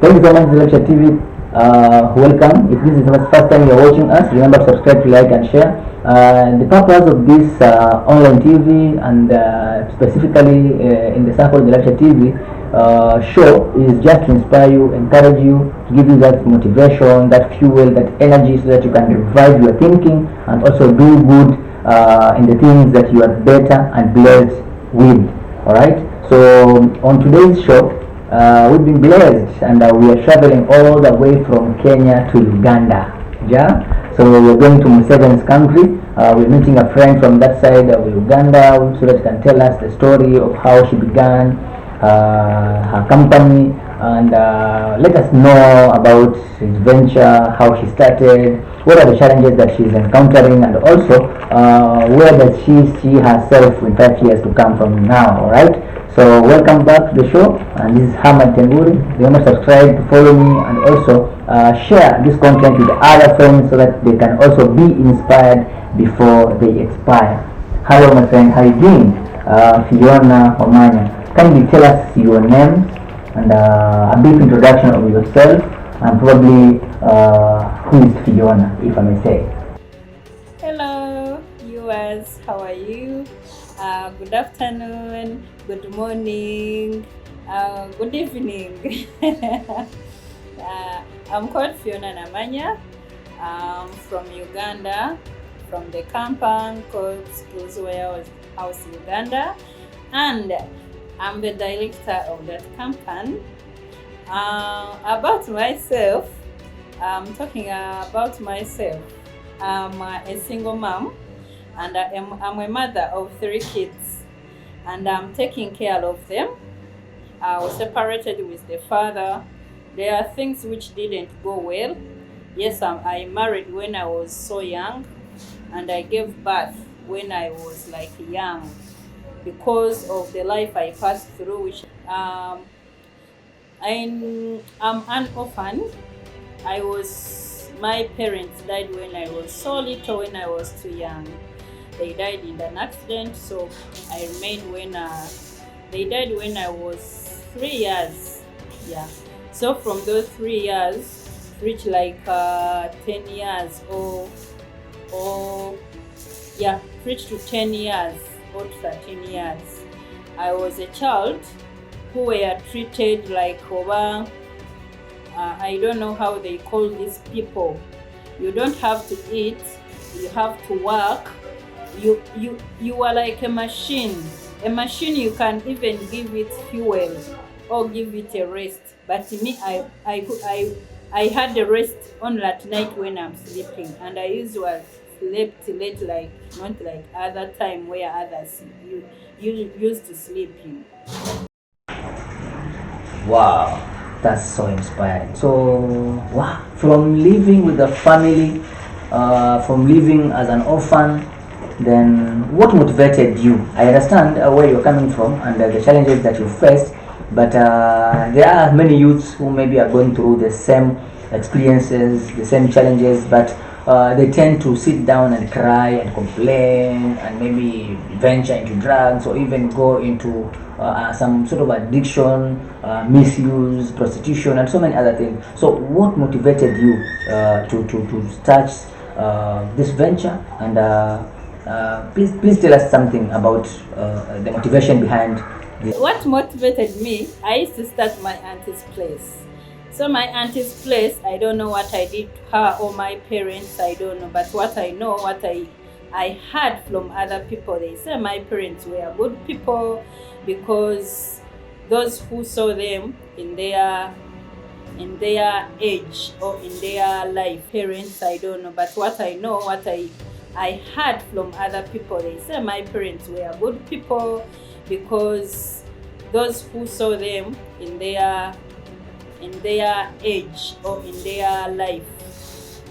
Thank you so much, LavishHat TV. Welcome. If this is the first time you're watching us, remember to subscribe, to like, and share. The purpose of this online TV and specifically in the circle of the LavishHat TV show is just to inspire you, encourage you, to give you that motivation, that fuel, that energy, so that you can revive your thinking and also do good in the things that you are better and blessed with. All right. So on today's show, we've been blessed and we are traveling all the way from Kenya to Uganda. Yeah? So we're going to Museveni's country. We're meeting a friend from that side of Uganda so that he can tell us the story of how she began her company and let us know about his venture, how she started, what are the challenges that she's encountering, and also where does she see herself in 5 years to come from now. Alright? So welcome back to the show, and this is Hamad Tenguri. Remember to subscribe, to follow me, and also share this content with other friends so that they can also be inspired before they expire. Hello my friend, how are you doing? Fiona Namanya. Can you tell us your name and a brief introduction of yourself and probably who is Fiona, if I may say? Hello viewers, how are you? Good afternoon, good morning, good evening. I'm called Fiona Namanya. I'm from Uganda, from the company called Wearhouse Uganda, and I'm the director of that company. About myself, I'm talking about myself. I'm a single mom, and I'm a mother of 3 kids, and I'm taking care of them. I was separated with the father. There are things which didn't go well. Yes, I married when I was so young, and I gave birth when I was like young because of the life I passed through. Which I'm an orphan. My parents died when I was so little, when I was too young. They died in an accident, so I remained they died when I was 3 years. Yeah. So from those 3 years, reached like 10 years reached to 10 years or 13 years. I was a child who were treated like I don't know how they call these people. You don't have to eat, you have to work. You are like a machine. A machine, you can even give it fuel or give it a rest. But me, I had a rest only at night when I'm sleeping, and I usually slept late, like not like other time where others you used to sleep in. Wow, that's so inspiring. So, wow, from living with the family, from living as an orphan, then what motivated you? I understand where you're coming from and the challenges that you faced, but there are many youths who maybe are going through the same experiences, the same challenges, but they tend to sit down and cry and complain and maybe venture into drugs or even go into some sort of addiction, misuse, prostitution, and so many other things. So what motivated you to start this venture? And please tell us something about the motivation behind this. What motivated me, I used to start my auntie's place. So my auntie's place, I don't know what I did to her or my parents, I don't know. But what I know, what I heard from other people, they say my parents were good people because those who saw them in their age or in their life, parents, I don't know. But what I know, what I heard from other people, they say my parents were good people because those who saw them in their age or in their life,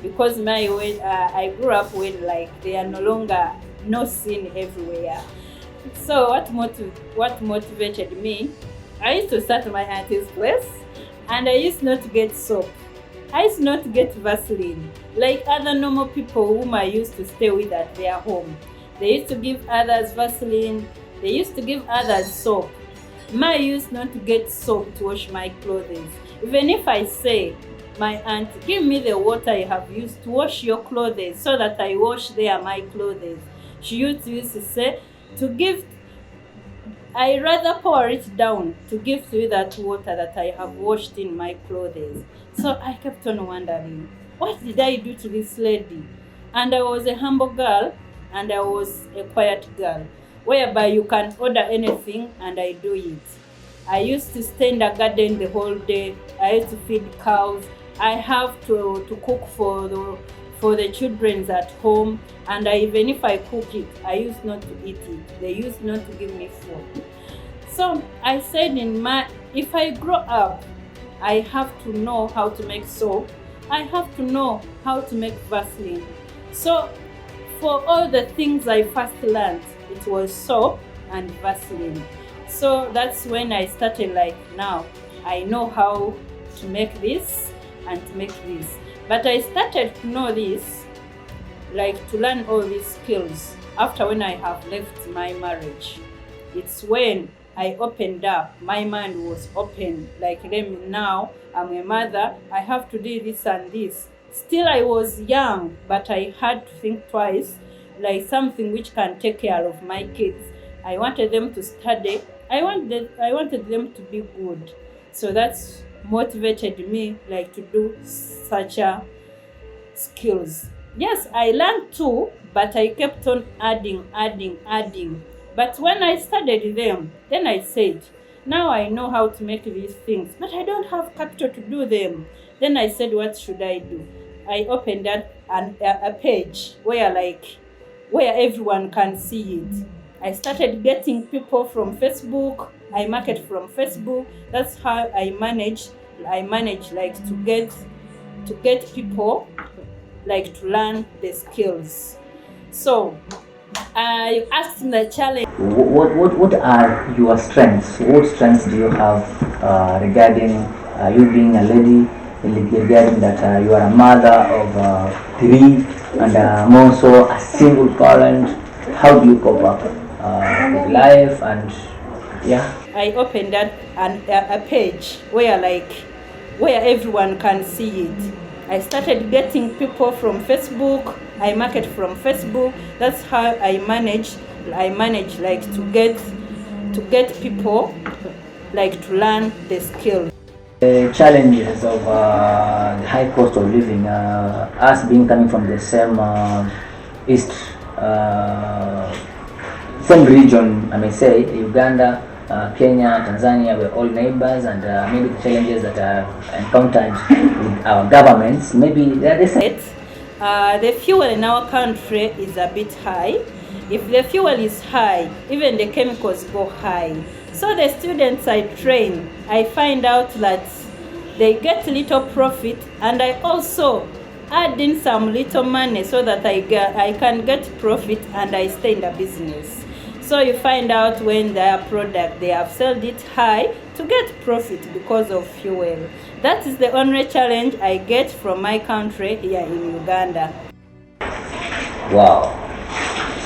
because I grew up with like they are no longer no sin everywhere. So what motivated me, I used to start my auntie's place, and I used not to get soap. I used not to get Vaseline like other normal people whom I used to stay with at their home. They used to give others Vaseline, they used to give others soap. I used not to get soap to wash my clothes. Even if I say, my aunt, give me the water I have used to wash your clothes so that I wash there my clothes. She used to say, I rather pour it down to give to you that water that I have washed in my clothes. So I kept on wondering, what did I do to this lady? And I was a humble girl and I was a quiet girl, whereby you can order anything and I do it. I used to stay in the garden the whole day. I used to feed cows. I have to cook for the children at home, and even if I cook it, I used not to eat it. They used not to give me food. So I said, if I grow up, I have to know how to make soap. I have to know how to make Vaseline. So for all the things I first learned, it was soap and Vaseline. So that's when I started, like, now I know how to make this and to make this. But I started to know this, like to learn all these skills, after when I have left my marriage. It's when I opened up, my mind was open, like, now I'm a mother, I have to do this and this. Still I was young, but I had to think twice, like something which can take care of my kids. I wanted them to study. I wanted them to be good. So that's motivated me, like, to do such skills. Yes, I learned too, but I kept on adding. But when I studied them, then I said, now I know how to make these things, but I don't have capital to do them. Then I said, what should I do? I opened a page where everyone can see it. I started getting people from Facebook. I market from Facebook. That's how I manage like to get people, like, to learn the skills. So you asked me the challenge. What are your strengths? What strengths do you have regarding you being a lady, regarding that you are a mother of 3 and I'm also a single parent? How do you cope up with life? And yeah, I opened a page where everyone can see it. I started getting people from Facebook. I market from Facebook. That's how I manage like to get people, like, to learn the skills. The challenges of the high cost of living, us being coming from the same same region, I may say, Uganda, Kenya, Tanzania, we're all neighbors, and maybe the challenges that are encountered with our governments, maybe they're the same. The fuel in our country is a bit high. If the fuel is high, even the chemicals go high. So the students I train, I find out that they get little profit, and I also add in some little money so that I can get profit and I stay in the business. So you find out when their product, they have sold it high to get profit because of fuel. That is the only challenge I get from my country here in Uganda. Wow.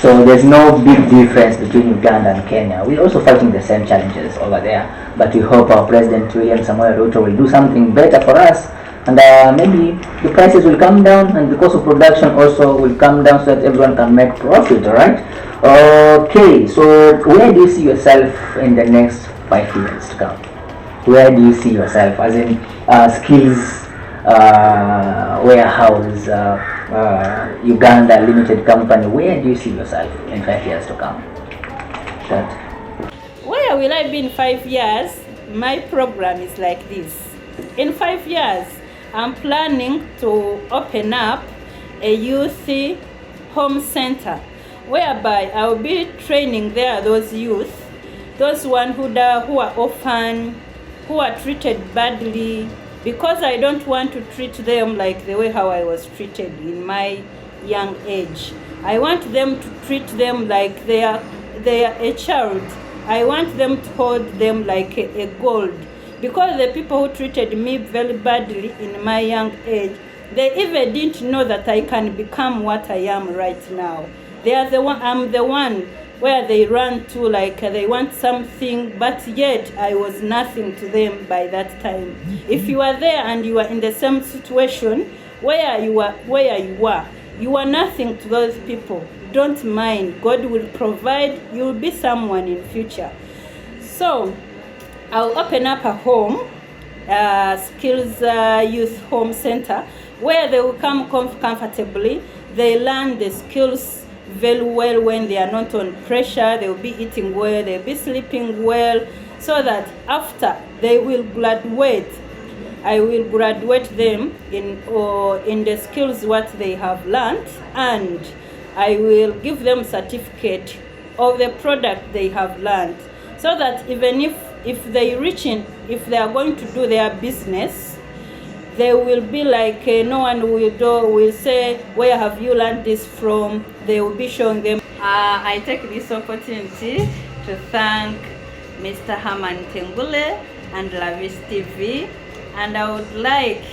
So there's no big difference between Uganda and Kenya. We're also fighting the same challenges over there. But we hope our President William Samoei Ruto will do something better for us. And maybe the prices will come down, and the cost of production also will come down so that everyone can make profit, alright? Okay, so where do you see yourself in the next 5 years to come? Where do you see yourself? As in skills, warehouse, Uganda Limited Company. Where do you see yourself in 5 years to come? Where will I be in 5 years? My program is like this. In 5 years, I'm planning to open up a youth home center, whereby I will be training there those youth, those one who are orphan, who are treated badly, because I don't want to treat them like the way how I was treated in my young age. I want them to treat them like they are a child. I want them to hold them like a gold. Because the people who treated me very badly in my young age, they even didn't know that I can become what I am right now. I'm the one where they run to, like they want something, but yet I was nothing to them by that time. If you are there and you are in the same situation where you are nothing to those people, don't mind. God will provide. You will be someone in future. So I'll open up a home, skills youth home center, where they will come comfortably. They learn the skills very well. When they are not on pressure, they will be eating well, they'll be sleeping well, so that after they will graduate, I will graduate them in the skills what they have learned, and I will give them certificate of the product they have learned, so that even if they are going to do their business, they will be like, no one will say, where have you learned this from? They will be showing them. I take this opportunity to thank Mr. Herman Tengule and Lavish TV, and I would like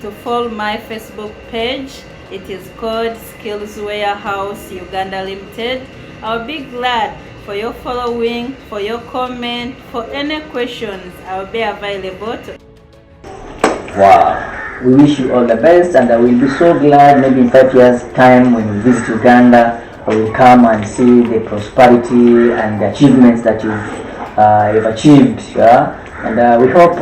to follow my Facebook page. It is called Skills Wearhouse Uganda Limited. I'll be glad for your following, for your comment, for any questions. I'll be available to. Wow, we wish you all the best, and I will be so glad maybe in 5 years time when you visit Uganda, I will come and see the prosperity and the achievements that you've achieved. Yeah? And we hope,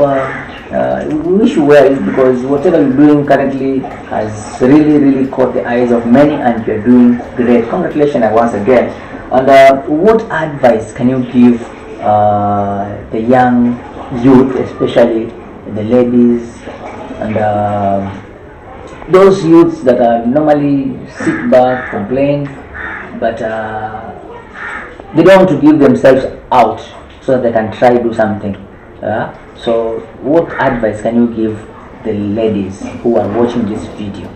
we wish you well, because whatever you're doing currently has really caught the eyes of many, and you're doing great. Congratulations once again. And what advice can you give the young youth, especially the ladies, and those youths that are normally sit back, complain, but they don't want to give themselves out so that they can try to do something? So what advice can you give the ladies who are watching this video?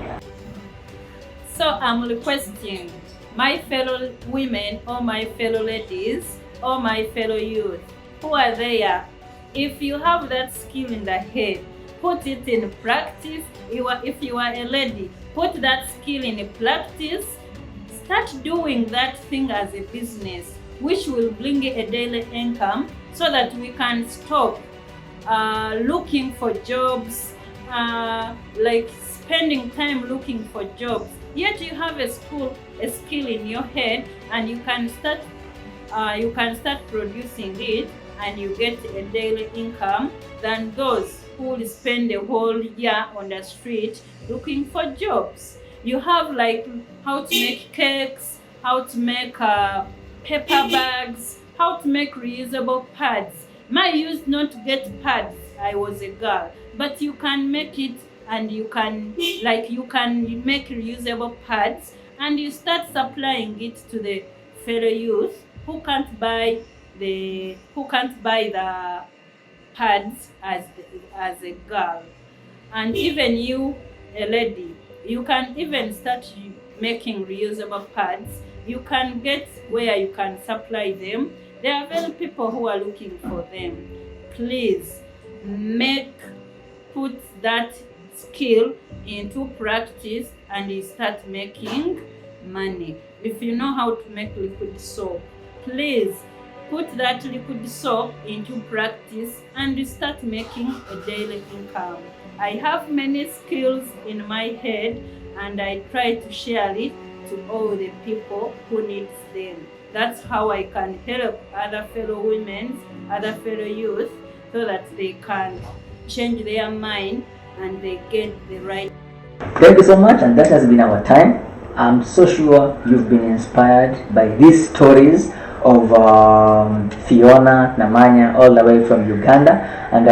So I'm requesting my fellow women, or my fellow ladies, or my fellow youth who are there, if you have that skill in the head, put it in practice. If you are a lady, put that skill in practice. Start doing that thing as a business, which will bring a daily income, so that we can stop looking for jobs, like spending time looking for jobs. Yet you have a skill in your head, and you can start producing it, and you get a daily income, than those who will spend the whole year on the street looking for jobs. You have like how to make cakes, how to make paper bags, how to make reusable pads. I used not to get pads, I was a girl, but you can make it, and you can make reusable pads, and you start supplying it to the fellow youth who can't buy the pads as a girl. And even you, a lady, you can even start making reusable pads. You can get where you can supply them. There are very people who are looking for them. Please put that skill into practice, and you start making money. If you know how to make liquid soap, please put that liquid soap into practice, and you start making a daily income. I have many skills in my head, and I try to share it to all the people who need them. That's how I can help other fellow women, other fellow youth, so that they can change their mind and they get the right. Thank you so much, and that has been our time. I'm so sure you've been inspired by these stories of Fiona, Namanya, all the way from Uganda, and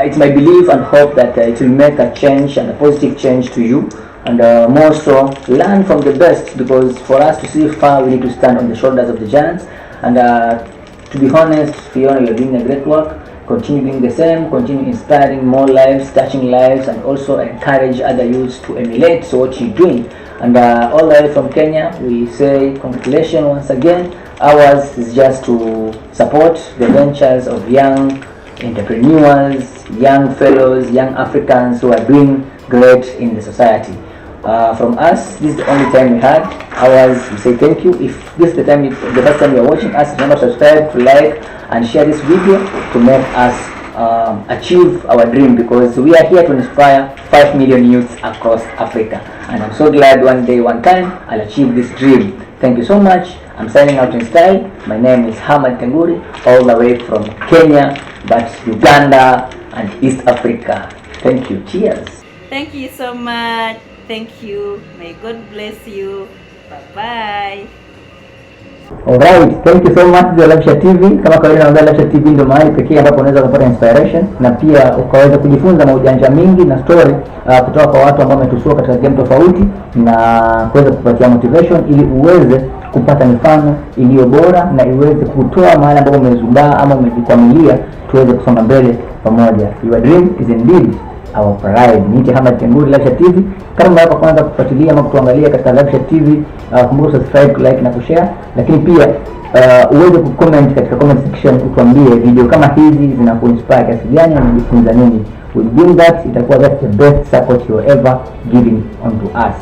it's my belief and hope that it will make a change, and a positive change to you, and more so learn from the best, because for us to see far, we need to stand on the shoulders of the giants. And to be honest, Fiona, you're doing a great work. Continue doing the same, continue inspiring more lives, touching lives, and also encourage other youths to emulate what you're doing. And all the way from Kenya, we say congratulations once again. Ours is just to support the ventures of young entrepreneurs, young fellows, young Africans who are doing great in the society. from us. This is the only time we had ours. We say thank you. If this is the first time you are watching us, remember subscribe, to like and share this video to make us achieve our dream, because we are here to inspire 5 million youths across Africa, and I'm so glad one day, one time, I'll achieve this dream. Thank you so much. I'm signing out in style. My name is Hamad Tenguri, all the way from Kenya, but Uganda and East Africa. Thank you. Cheers. Thank you so much. Thank you. May God bless you. Bye-bye. Alright, thank you so much to LavishHat TV. Kama kawaida, naomba LavishHat TV ndio mahali pekee ambapo unaweza kupata inspiration na pia ukaweza kujifunza maujanja mingi na story kutoka kwa watu ambao wametusua katika game tofauti, na kuweza kupatia motivation ili uweze kupata mifano iliyo bora na iweze kutoa mahali ambapo umezubaa ama umejikwamilia, tuweze kusonga mbele pamoja. Your dream is indeed our pride. Niite Hamad Tenguri, LavishHat TV. Kama unataka kwanza kufuatilia ama kutuangalia katika LavishHat TV, kumbuka subscribe, like na kushare, lakini pia uweze kucomment katika comment section, utuambie video kama hizi zinakuinspire kiasi gani na unajifunza nini. With doing that, itakuwa that's the best support you ever giving onto us.